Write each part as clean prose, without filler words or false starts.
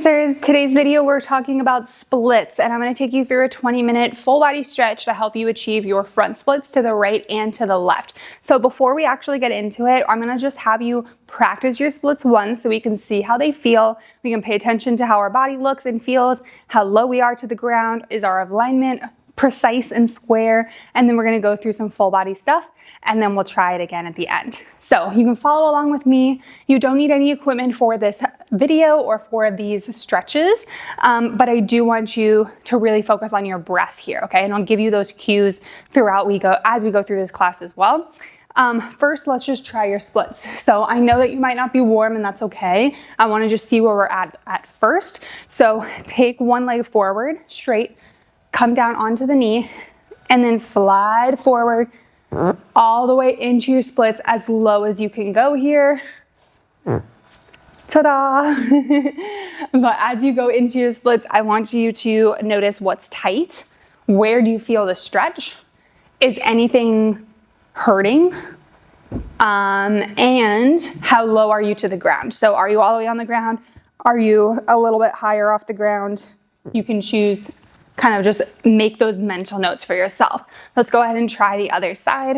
Dancers, today's video we're talking about splits, and I'm going to take you through a 20-minute full body stretch to help you achieve your front splits to the right and to the left. So before we actually get into it, I'm going to just have you practice your splits once so we can see how they feel. We can pay attention to how our body looks and feels, how low we are to the ground, is our alignment precise and square, and then we're going to go through some full body stuff, and then we'll try it again at the end. So you can follow along with me. You don't need any equipment for this video or for these stretches, but I do want you to really focus on your breath here, okay? And I'll give you those cues throughout as we go through this class as well. First, let's just try your splits. So I know that you might not be warm, and that's okay. I want to just see where we're at first. So take one leg forward, straight, come down onto the knee, and then slide forward all the way into your splits as low as you can go here. Ta-da! But as you go into your splits, I want you to notice what's tight. Where do you feel the stretch? Is anything hurting? And how low are you to the ground? So are you all the way on the ground? Are you a little bit higher off the ground? You can choose. Kind of just make those mental notes for yourself. Let's go ahead and try the other side.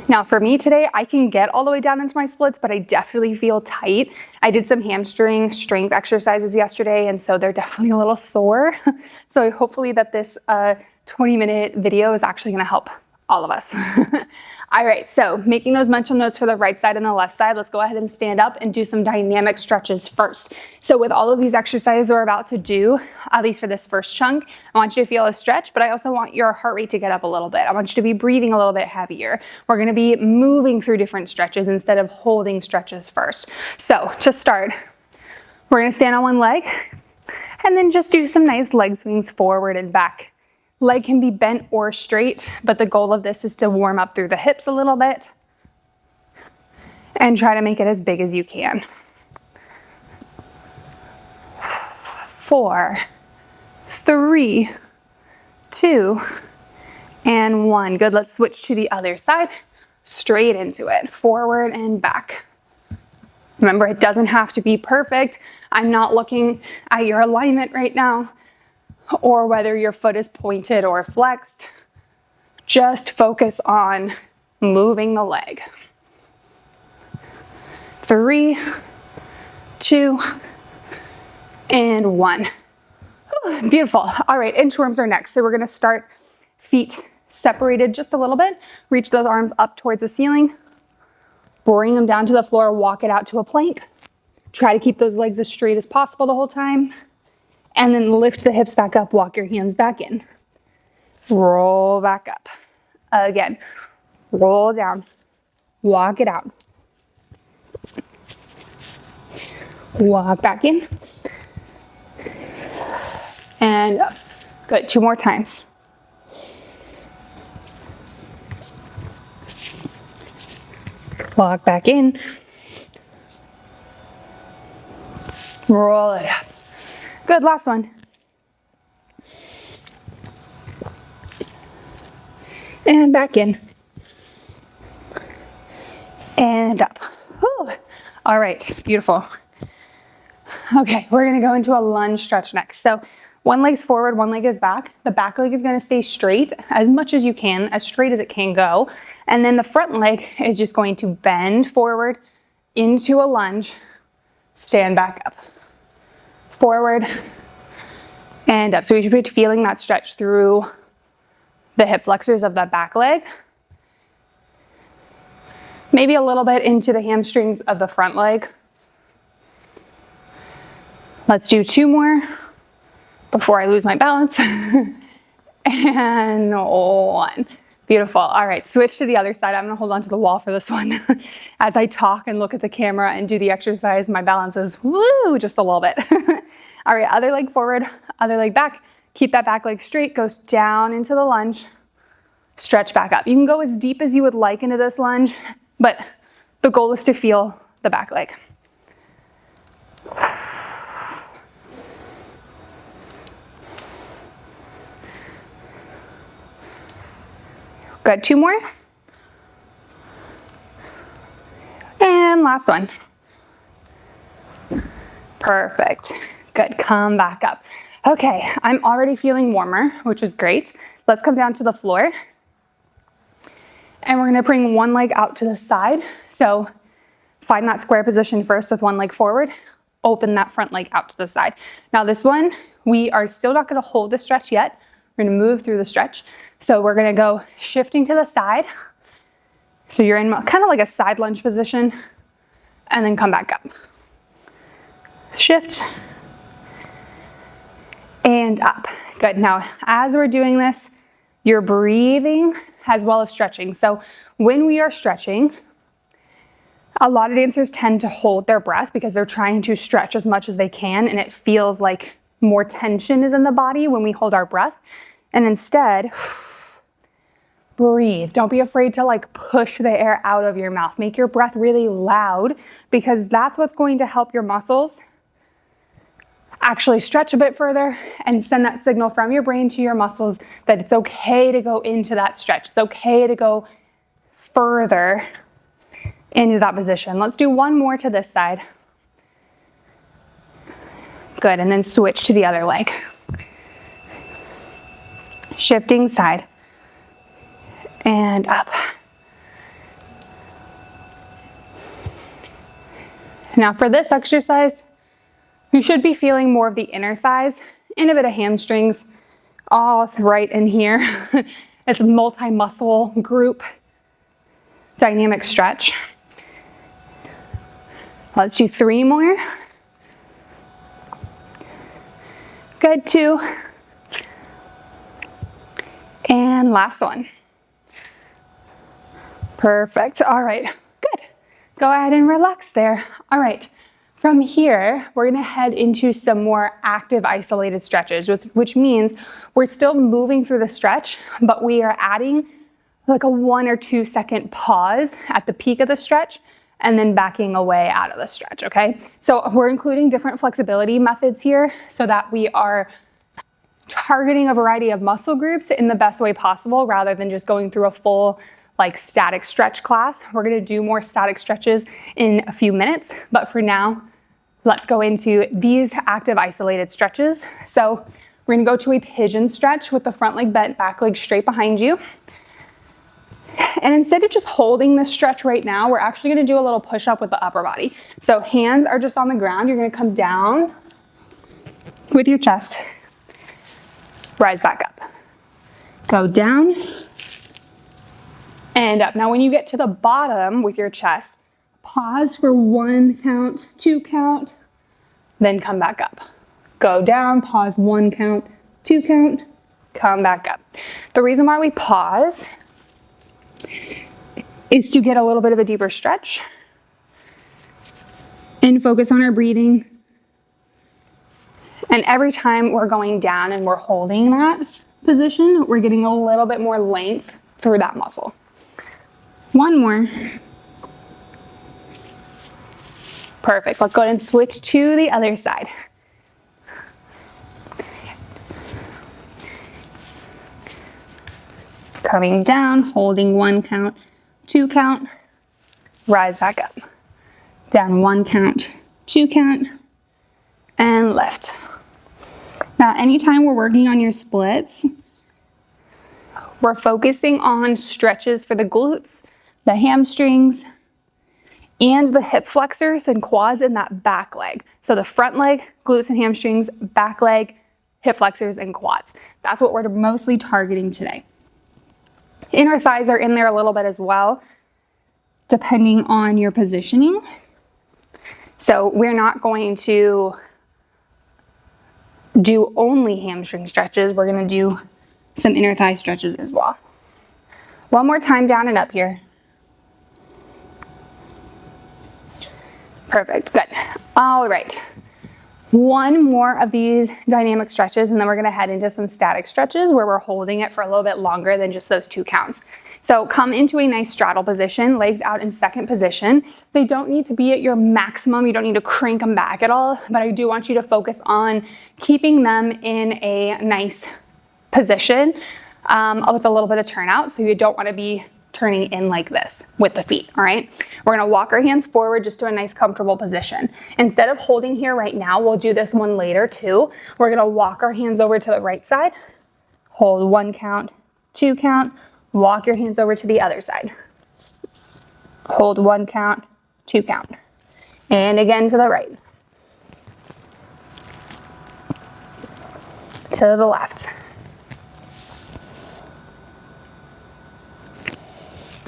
Now for me today, I can get all the way down into my splits, but I definitely feel tight. I did some hamstring strength exercises yesterday, and so they're definitely a little sore. So hopefully that this 20-minute video is actually gonna help all of us. All right, so making those mental notes for the right side and the left side, let's go ahead and stand up and do some dynamic stretches first. So with all of these exercises we're about to do, at least for this first chunk, I want you to feel a stretch, but I also want your heart rate to get up a little bit. I want you to be breathing a little bit heavier. We're gonna be moving through different stretches instead of holding stretches first. So to start, we're gonna stand on one leg and then just do some nice leg swings forward and back. Leg can be bent or straight, but the goal of this is to warm up through the hips a little bit and try to make it as big as you can. 4, 3, 2, and 1. Good, let's switch to the other side. Straight into it, forward and back. Remember, it doesn't have to be perfect. I'm not looking at your alignment right now, or whether your foot is pointed or flexed. Just focus on moving the leg. 3, 2, and 1. Ooh, beautiful. All right, inchworms are next. So we're gonna start feet separated just a little bit. Reach those arms up towards the ceiling. Bring them down to the floor, walk it out to a plank. Try to keep those legs as straight as possible the whole time. And then lift the hips back up, walk your hands back in. Roll back up. Again, roll down, walk it out. Walk back in. And up. Good, 2 more times. Walk back in. Roll it up. Good, last one. And back in. And up. Whew. All right, beautiful. Okay, we're gonna go into a lunge stretch next. So one leg's forward, one leg is back. The back leg is gonna stay straight as much as you can, as straight as it can go. And then the front leg is just going to bend forward into a lunge, stand back up. Forward and up. So we should be feeling that stretch through the hip flexors of the back leg. Maybe a little bit into the hamstrings of the front leg. Let's do 2 more before I lose my balance. And 1. Beautiful. All right, switch to the other side. I'm gonna hold on to the wall for this one. As I talk and look at the camera and do the exercise, my balance is woo, just a little bit. All right, other leg forward, other leg back. Keep that back leg straight, goes down into the lunge. Stretch back up. You can go as deep as you would like into this lunge, but the goal is to feel the back leg. Good, 2 more. And last one. Perfect. Good. Come back up. Okay, I'm already feeling warmer, which is great. Let's come down to the floor. And we're gonna bring one leg out to the side. So find that square position first with one leg forward. Open that front leg out to the side. Now this one, we are still not gonna hold the stretch yet. We're gonna move through the stretch. So we're gonna go shifting to the side. So you're in kind of like a side lunge position, and then come back up. Shift and up. Good. Now, as we're doing this, you're breathing as well as stretching. So when we are stretching, a lot of dancers tend to hold their breath because they're trying to stretch as much as they can, and it feels like more tension is in the body when we hold our breath. And instead, breathe. Don't be afraid to like push the air out of your mouth. Make your breath really loud, because that's what's going to help your muscles actually stretch a bit further and send that signal from your brain to your muscles that it's okay to go into that stretch. It's okay to go further into that position. Let's do one more to this side. Good, and then switch to the other leg. Shifting side and up. Now for this exercise, you should be feeling more of the inner thighs and a bit of hamstrings, all right in here. It's a multi-muscle group dynamic stretch. Let's do 3 more. Good, 2. And last one. Perfect. All right, good. Go ahead and relax there. All right. From here, we're gonna head into some more active isolated stretches, which means we're still moving through the stretch, but we are adding like a 1 or 2 second pause at the peak of the stretch and then backing away out of the stretch, okay? So we're including different flexibility methods here so that we are targeting a variety of muscle groups in the best way possible rather than just going through a full like static stretch class. We're gonna do more static stretches in a few minutes, but for now, let's go into these active isolated stretches. So we're gonna go to a pigeon stretch with the front leg bent, back leg straight behind you. And instead of just holding this stretch right now, we're actually gonna do a little push up with the upper body. So hands are just on the ground. You're gonna come down with your chest, rise back up. Go down and up. Now when you get to the bottom with your chest, pause for 1 count, 2 count, then come back up. Go down, pause 1 count, 2 count, come back up. The reason why we pause is to get a little bit of a deeper stretch and focus on our breathing. And every time we're going down and we're holding that position, we're getting a little bit more length through that muscle. 1 more. Perfect. Let's go ahead and switch to the other side. Coming down, holding 1 count, 2 count, rise back up. Down 1 count, 2 count, and lift. Now, anytime we're working on your splits, we're focusing on stretches for the glutes, the hamstrings, and the hip flexors and quads in that back leg. So the front leg, glutes and hamstrings, back leg, hip flexors, and quads. That's what we're mostly targeting today. Inner thighs are in there a little bit as well, depending on your positioning. So we're not going to do only hamstring stretches. We're gonna do some inner thigh stretches as well. One more time, down and up here. Perfect, good. All right, 1 more of these dynamic stretches, and then we're gonna head into some static stretches where we're holding it for a little bit longer than just those 2 counts. So come into a nice straddle position, legs out in second position. They don't need to be at your maximum. You don't need to crank them back at all, but I do want you to focus on keeping them in a nice position with a little bit of turnout. So you don't wanna be turning in like this with the feet, all right? We're gonna walk our hands forward just to a nice comfortable position. Instead of holding here right now, we'll do this one later too. We're gonna walk our hands over to the right side, hold 1 count, 2 count, walk your hands over to the other side. Hold 1 count, 2 count. And again to the right. To the left.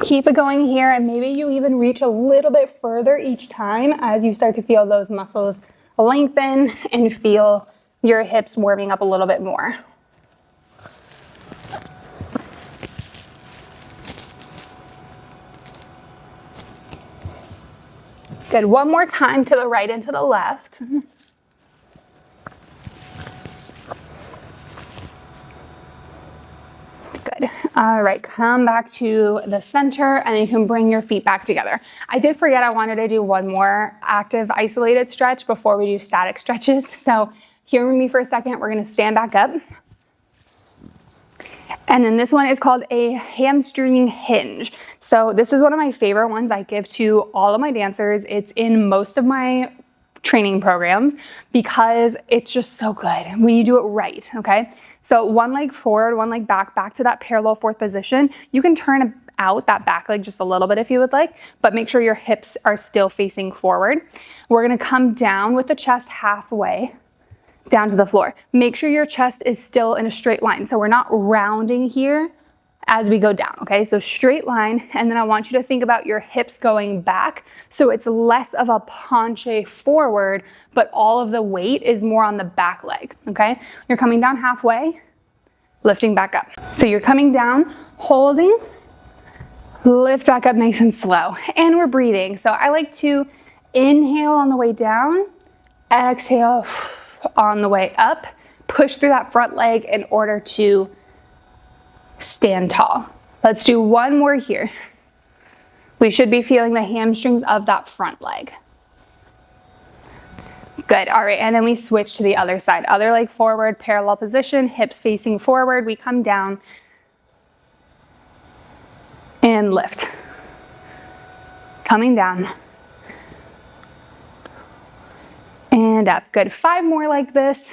Keep it going here, and maybe you even reach a little bit further each time as you start to feel those muscles lengthen and feel your hips warming up a little bit more. Good, one more time to the right and to the left. Good. All right, come back to the center and you can bring your feet back together. I did forget I wanted to do one more active isolated stretch before we do static stretches. So hear me for a second. We're gonna stand back up. And then this one is called a hamstring hinge. So this is one of my favorite ones I give to all of my dancers. It's in most of my training programs because it's just so good when you do it right, okay? So one leg forward, one leg back, back to that parallel fourth position. You can turn out that back leg just a little bit if you would like, but make sure your hips are still facing forward. We're gonna come down with the chest halfway down to the floor. Make sure your chest is still in a straight line. So we're not rounding here as we go down, okay? So straight line, and then I want you to think about your hips going back so it's less of a penché forward, but all of the weight is more on the back leg, okay? You're coming down halfway, lifting back up. So you're coming down, holding, lift back up nice and slow, and we're breathing. So I like to inhale on the way down, exhale on the way up, push through that front leg in order to stand tall. Let's do one more here. We should be feeling the hamstrings of that front leg. Good, all right, and then we switch to the other side. Other leg forward, parallel position, hips facing forward. We come down and lift. Coming down. And up, good. 5 more like this.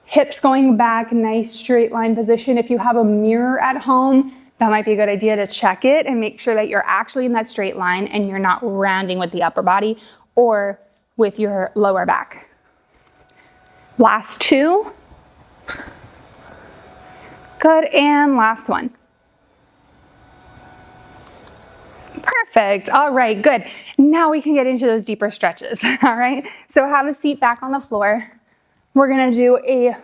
Hips going back, nice straight line position. If you have a mirror at home, that might be a good idea to check it and make sure that you're actually in that straight line and you're not rounding with the upper body or with your lower back. Last 2. Good, and last one. Perfect, all right, good. Now we can get into those deeper stretches, all right? So have a seat back on the floor. We're gonna do a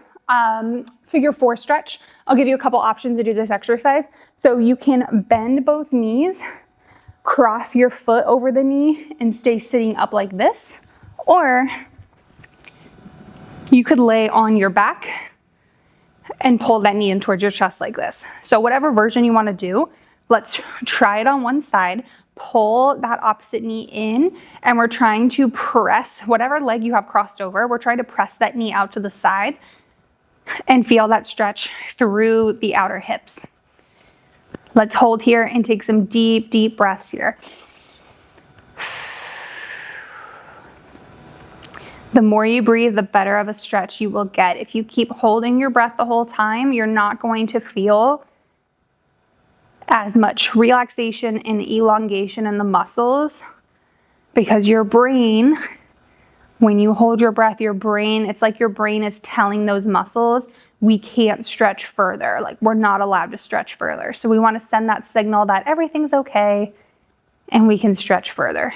figure 4 stretch. I'll give you a couple options to do this exercise. So you can bend both knees, cross your foot over the knee and stay sitting up like this, or you could lay on your back and pull that knee in towards your chest like this. So whatever version you wanna do, let's try it on one side, pull that opposite knee in, and we're trying to press whatever leg you have crossed over, we're trying to press that knee out to the side and feel that stretch through the outer hips. Let's hold here and take some deep, deep breaths here. The more you breathe, the better of a stretch you will get. If you keep holding your breath the whole time, you're not going to feel as much relaxation and elongation in the muscles because your brain, when you hold your breath, it's like your brain is telling those muscles, we can't stretch further. Like we're not allowed to stretch further. So we want to send that signal that everything's okay and we can stretch further.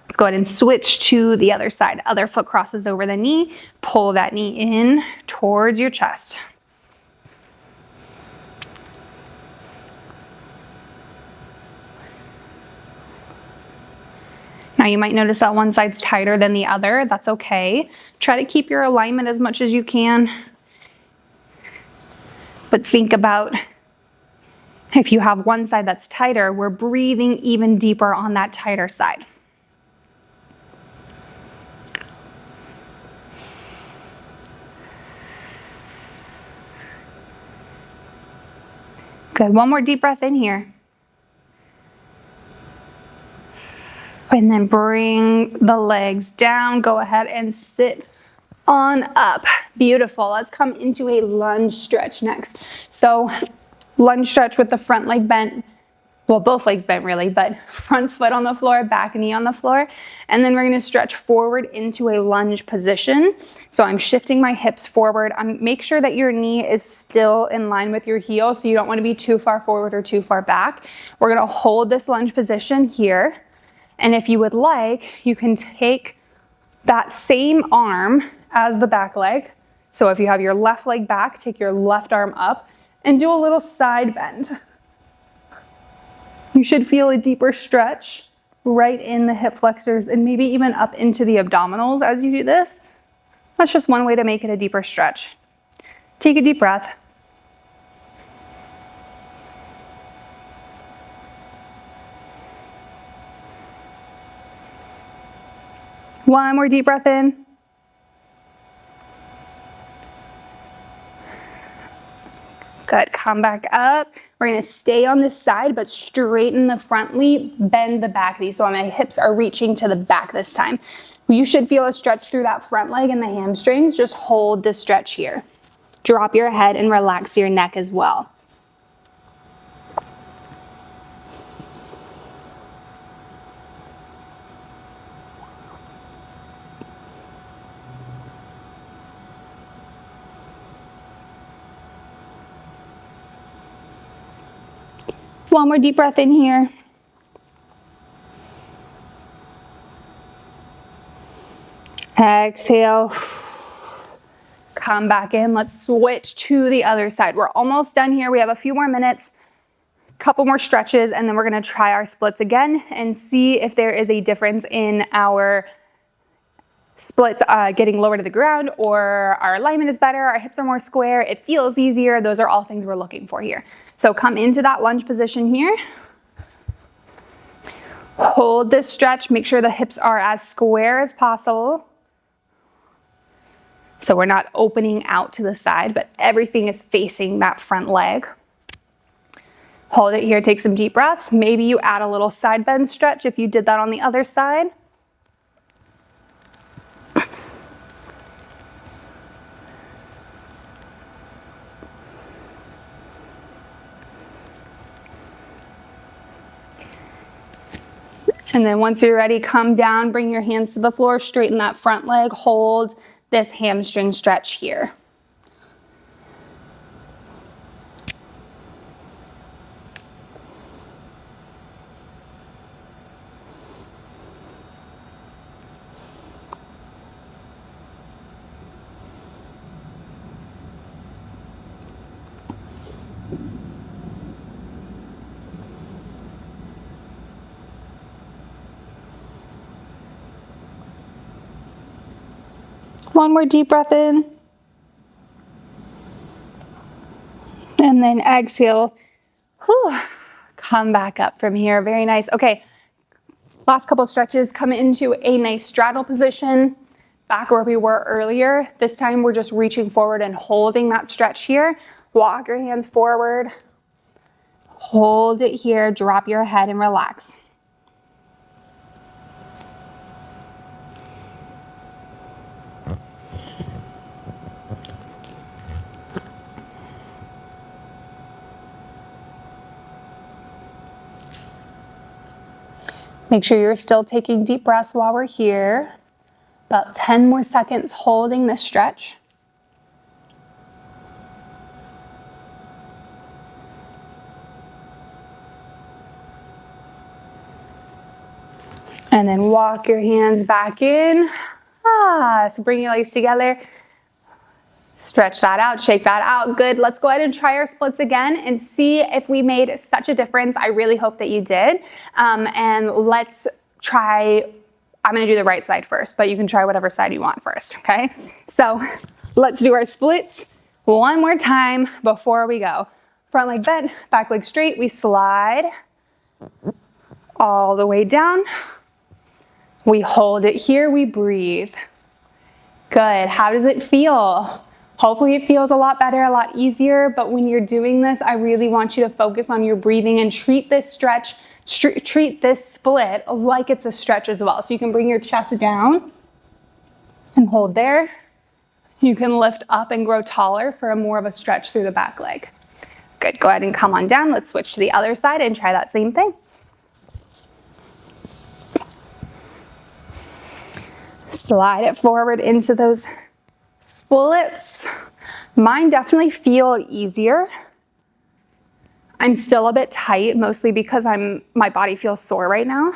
Let's go ahead and switch to the other side. Other foot crosses over the knee, pull that knee in towards your chest. Now you might notice that one side's tighter than the other. That's okay. Try to keep your alignment as much as you can. But think about if you have one side that's tighter, we're breathing even deeper on that tighter side. Good, one more deep breath in here. And then bring the legs down. Go ahead and sit on up. Beautiful. Let's come into a lunge stretch next. So lunge stretch with the front leg bent. Well, both legs bent really, but front foot on the floor, back knee on the floor. And then we're gonna stretch forward into a lunge position. So I'm shifting my hips forward. Make sure that your knee is still in line with your heel, so you don't wanna be too far forward or too far back. We're gonna hold this lunge position here. And if you would like, you can take that same arm as the back leg. So if you have your left leg back, take your left arm up and do a little side bend. You should feel a deeper stretch right in the hip flexors and maybe even up into the abdominals as you do this. That's just one way to make it a deeper stretch. Take a deep breath. One more deep breath in. Good, come back up. We're gonna stay on this side, but straighten the front knee, bend the back knee. So my hips are reaching to the back this time. You should feel a stretch through that front leg and the hamstrings. Just hold this stretch here. Drop your head and relax your neck as well. One more deep breath in here. Exhale. Come back in. Let's switch to the other side. We're almost done here. We have a few more minutes, couple more stretches, and then we're gonna try our splits again and see if there is a difference in our splits getting lower to the ground, or our alignment is better, our hips are more square, it feels easier. Those are all things we're looking for here. So come into that lunge position here. Hold this stretch, make sure the hips are as square as possible. So we're not opening out to the side, but everything is facing that front leg. Hold it here, take some deep breaths. Maybe you add a little side bend stretch if you did that on the other side. And then once you're ready, come down, bring your hands to the floor, straighten that front leg, hold this hamstring stretch here. One more deep breath in. And then exhale. Whew. Come back up from here. Very nice. Okay, last couple stretches. Come into a nice straddle position. Back where we were earlier. This time we're just reaching forward and holding that stretch here. Walk your hands forward. Hold it here. Drop your head and relax. Make sure you're still taking deep breaths while we're here. About 10 more seconds holding this stretch. And then walk your hands back in. So bring your legs together. Stretch that out, shake that out. Good. Let's go ahead and try our splits again and see if we made such a difference. I really hope that you did. And let's try, I'm gonna do the right side first, but you can try whatever side you want first, okay? So let's do our splits one more time before we go. Front leg bent, back leg straight. We slide all the way down. We hold it here, we breathe. Good. How does it feel? Hopefully it feels a lot better, a lot easier, but when you're doing this, I really want you to focus on your breathing and treat this stretch treat this split like it's a stretch as well. So you can bring your chest down and hold there. You can lift up and grow taller for a more of a stretch through the back leg. Good, go ahead and come on down. Let's switch to the other side and try that same thing. Slide it forward into those splits. Mine definitely feel easier. I'm still a bit tight, mostly because my body feels sore right now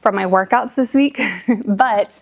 from my workouts this week. But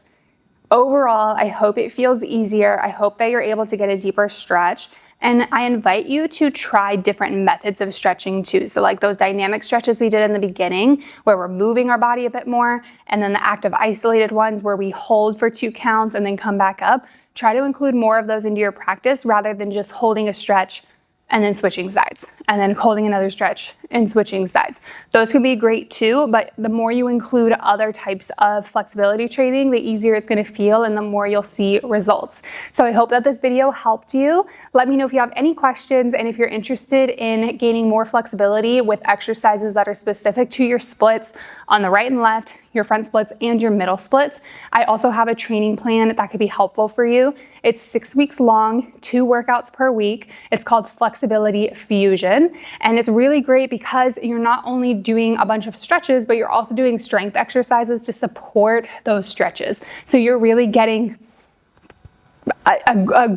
overall, I hope it feels easier. I hope that you're able to get a deeper stretch. And I invite you to try different methods of stretching too. So like those dynamic stretches we did in the beginning, where we're moving our body a bit more, and then the active isolated ones where we hold for 2 counts and then come back up. Try to include more of those into your practice rather than just holding a stretch and then switching sides, and then holding another stretch and switching sides. Those can be great too, but the more you include other types of flexibility training, the easier it's gonna feel and the more you'll see results. So I hope that this video helped you. Let me know if you have any questions, and if you're interested in gaining more flexibility with exercises that are specific to your splits on the right and left, your front splits and your middle splits. I also have a training plan that could be helpful for you. It's 6 weeks long, 2 workouts per week. It's called Flexibility Fusion. And it's really great because you're not only doing a bunch of stretches, but you're also doing strength exercises to support those stretches. So you're really getting a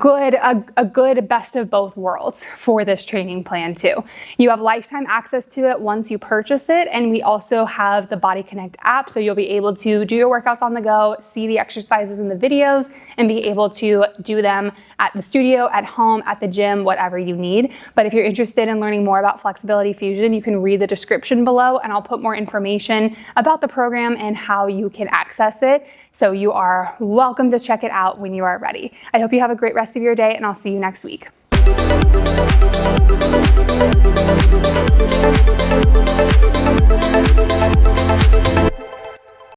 good best of both worlds for this training plan too. You have lifetime access to it once you purchase it, and we also have the BodyKinect app, so you'll be able to do your workouts on the go, see the exercises in the videos, and be able to do them at the studio, at home, at the gym, whatever you need. But if you're interested in learning more about Flexibility Fusion, you can read the description below, and I'll put more information about the program and how you can access it. So you are welcome to check it out when you are ready. I hope you have a great rest of your day, and I'll see you next week.